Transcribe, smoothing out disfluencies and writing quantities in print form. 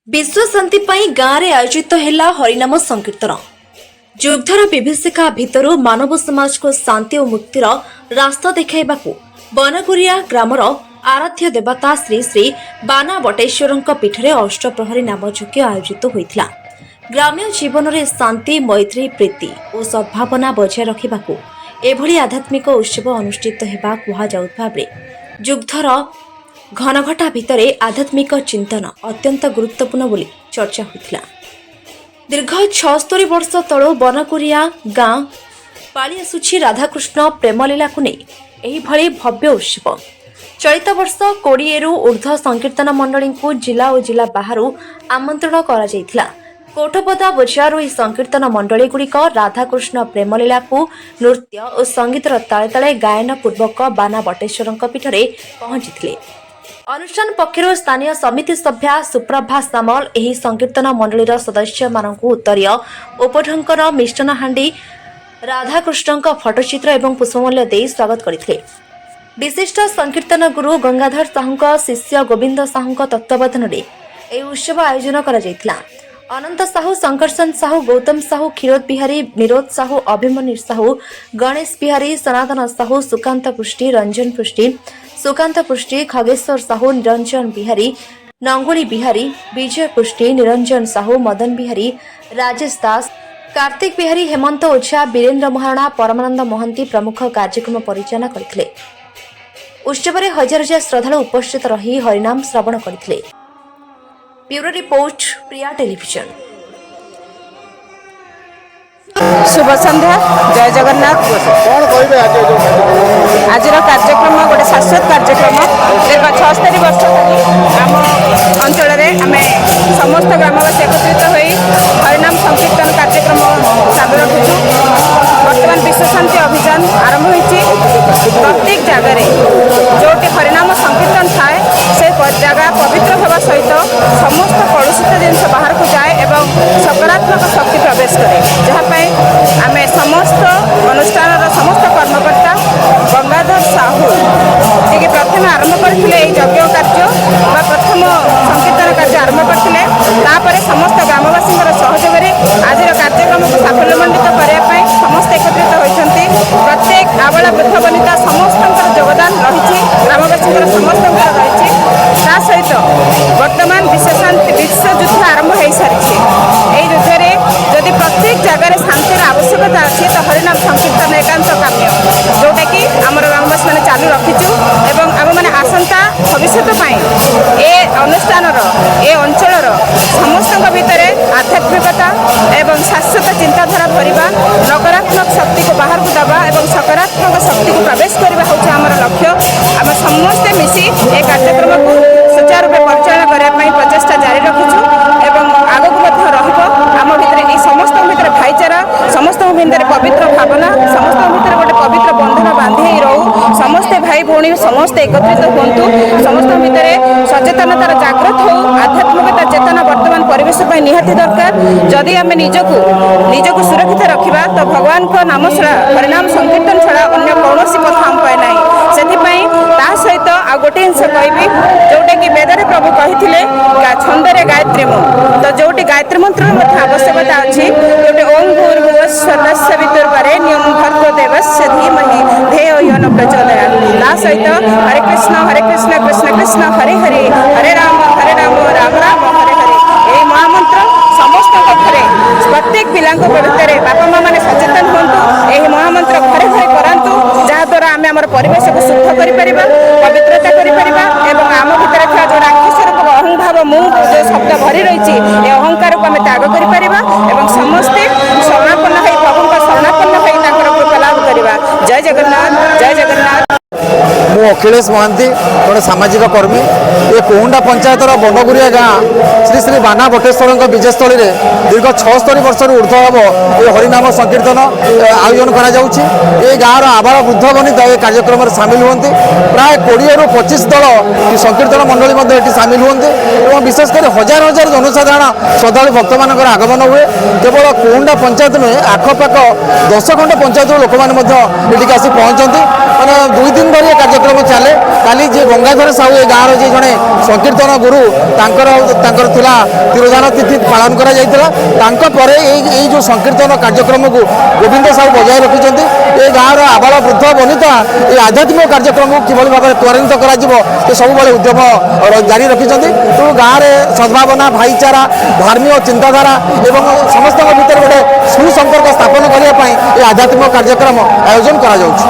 विश्व शांति पाई गाँव में आयोजित है हरिनाम संकीर्तन। युद्धर विभीषिका भितर मानव समाज को शांति और मुक्तिर रास्ता देखा बनगुरिया ग्रामर आराध्य देवता श्री श्री बाना बटेश्वर पीठरे अष्टप्रहरी नामयज्ञ आयोजित होता। ग्राम्य जीवन में शांति मैत्री प्रीति और सद्भावना बजाय रखा एभली आध्यात्मिक उत्सव अनुष्ठित होगा कहुवा युद्धर घनघटा भितर आध्यात्मिक चिंतन अत्यंत गुरुत्वपूर्ण बोली चर्चा होता। दीर्घ 76 वर्ष तलू बनकुरिया गाँ पाली आसुछि राधाकृष्ण प्रेमलीला को नहीं एही भली भव्य उत्सव। चलित वर्ष 20 रु ऊर्ध्व संकीर्तन मंडली को जिला और जिला बाहर आमंत्रण करा जायथिला। कोठपदा बजारू यह संकीर्तन मंडली गुड़िक राधाकृष्ण प्रेमलीला को नृत्य और संगीतर ताले ताले गायन पूर्वक बाना बटेश्वर पीठरे पहुंची। अनुष्ठान पक्षर स्थानीय समिति सभ्या सुप्रभा सामल एही संकीर्तन मंडलीर सदस्य मानकु उत्तरीय उपढंकर मिष्टान हांडी राधाकृष्ण फटोचित्र एवं पुष्पमूल्य दे स्वागत करथिले। विशिष्ट संकीर्तन गुरु गंगाधर साहू शिष्य गोविंद साहू तत्वावधान में उत्सव आयोजन करा जायतिला। अनंत साहू संकर्षण साहू गौतम साहू क्षीरोद बिहारी निरोध साहू अभिमन्यु साहू गणेश बिहारी सनातन साहू सुकांत पृष्टि रंजन पृष्टि सुकांत पृष्टि खगेश्वर साहू निरंजन बिहारी नंगुली बिहारी विजय पृष्टि निरंजन साहू मदन बिहारी राजेश दास कार्तिक बिहारी हेमंत ओझा वीरेन्द्र महाराणा परमानंद महंती प्रमुख कार्यक्रम परिचालन करथिले। उत्सव में हजार हजार श्रद्धालु उपस्थित रही हरिनाम श्रवण करथिले। ब्यूरो रिपोर्ट प्रिया टेलीविजन। शुभ संध्या जय जगन्नाथ। आज कार्यक्रम गोटे शाश्वत कार्यक्रम दीर्घ 76 वर्ष धरी आम अंचल आम समस्त ग्रामवासी एकत्रित हो हरिनाम संकीर्तन कार्यक्रम चालू रखीचु। बर्तमान विश्व शांति अभियान आरंभ होती। प्रत्येक जगार जो हरिनाम संकीर्तन थाए से जगह पवित्र होगा सहित समस्त कलुषित जिन बाहर को जाए एवं सकारात्मक शक्ति प्रवेश करे। जहाँपाई आम समस्त अनुष्ठान समस्त कर्मकर्ता गंगाधर साहू जी प्रथम आरंभ करते यज्ञ कार्य प्रथम संकीर्तन कार्य आरंभ करते समस्त ग्रामवासी सहयोग आज कार्यक्रम को साफल्यमंडित करने समस्त एकत्रित होती। प्रत्येक आबला वृद्ध वनिता समस्त योगदान रही ग्रामवासी समस्त रही। सहित वर्तमान विश्व युद्ध आरंभ हो सारी युद्ध में जदि प्रत्येक जगह शांतिर आवश्यकता अच्छी तो हरिनाम संकीर्तन एकांत काम्य जोटा कि आम ग्रामवासी मैंने चालू रखीचु एवं आम मैंने आसंता भविष्य ए अनुष्ठान ए अंचल समस्त भितर आध्यात्मिकता एवं शाश्वत चिंताधारा भरवा नकारात्मक शक्ति को बाहर को दबा एवं सकारात्मक शक्ति को प्रवेश करवा हूँ आम लक्ष्य। आम समस्ते मिसी ए कार्यक्रम को सुचारू रूप परिचालन करने प्रचेषा जारी रखीचु एवं आगक आम भर समस्त भर भाईचारा समस्त भर पवित्र भावना समस्त भर गोटे पवित्र बंधन बांधि रहू समस्ते भाई भौणी समस्त एकत्रित हूँ समस्त भर सचेतनतार जागृत हो आध्यात्मिकता चेतना वर्तमान परिवेश निहाती दरकार। जदि आम निजक सुरक्षित रखा तो भगवान को नाम छड़ा हरिनाम संकीर्तन छड़ा अन्य कौन पथ आम पाए ना से सहित आ गोटे जिनस कहबी जोटा कि वेदरे प्रभु कही छंदे गायत्री तो जोटी गायत्री मंत्र आवश्यकता अच्छी जोटे ओम भूर्भुवः स्वः वितुर्वरेण्यं भर्गो देवस्य धीमहि धियो यो न प्रचोदयात्। सहित हरे कृष्ण कृष्ण कृष्ण हरे हरे हरे राम राम राम हरे हरे यही महामंत्र समस्त घरे प्रत्येक पिला भितर बापा माँ मैंने सचेतन हूँ यही महामंत्र घरे घरे करातु जहाद्वारा आम आम परिवेश को शुद्ध कर पवित्रता कर आम भर था जो राक्षसर अहंभाव मुझ जो शब्द भरी रही अहंकार को आम त्याग कर समस्ते शरणापन्न हो प्रभु शरणापन्न हो कृपा लाभ करवा। जय जगन्नाथ जय जगन्नाथ। मु अखिलेश महांती जड़े सामाजिक कर्मी ये कोहुंडा पंचायतर बनगुरिया गाँ श्री श्री बाना बटेश्वर विजयस्थली में दीर्घ 76 वर्ष ऊर्ध्व हम ये हरिनाम संकीर्तन आयोजन कर गाँव आबाल वृद्ध वनिता ये कार्यक्रम में सामिल होती। प्राय 20 रु 25 दल संकीर्तन मंडली सामिल होती और विशेषकर हजार हजार जनसाधारण श्रद्धा भक्त मान आगमन हुए। केवल कोहुंडा पंचायत में आखपाख 10 खंड पंचायत लोक मैंने आसी पहुंचती মানে 2 दिन ধরে কার্যক্রম চালে কালি যে গঙ্গাধর সাহু এই গাঁর যে জনে সংকীর্তন গুরু তাঙ্কর ଥିଲା তিরোধাନ ତିଥି ପାଳନ କରାଯାଇଥିଲା ତାଙ୍କ ପରେ এই যে সংকীর্তন কার্যক্রমକୁ গোবিন্দ সাহু বজায় ରଖିଛନ୍ତି এই ଗାଁର ଆବାଳ ବୃଦ୍ଧ ବନିତା এই ଆଧ୍ୟାତ୍ମିକ କାର୍ଯ୍ୟକ୍ରମକୁ କିଭଳି ଭାବରେ ତ୍ୱରାନ୍ୱିତ କରାଯିବ ସେ ସବୁବେଳେ ଉଦ୍ୟମ ଜାରି ରଖିଛନ୍ତି ତେଣୁ ଗାଁରେ ସଦ୍ଭାବନା ଭାଇଚାରା ଧର୍ମୀୟ ଚିନ୍ତାଧାରା ଏବଂ ସମସ୍ତଙ୍କ ଭିତରେ ଗୋଟେ ସୁସମ୍ପର୍କ ସ୍ଥାପନ କରିବା ପାଇଁ এই ଆଧ୍ୟାତ୍ମିକ କାର୍ଯ୍ୟକ୍ରମ ଆୟୋଜନ କରାଯାଉଛି।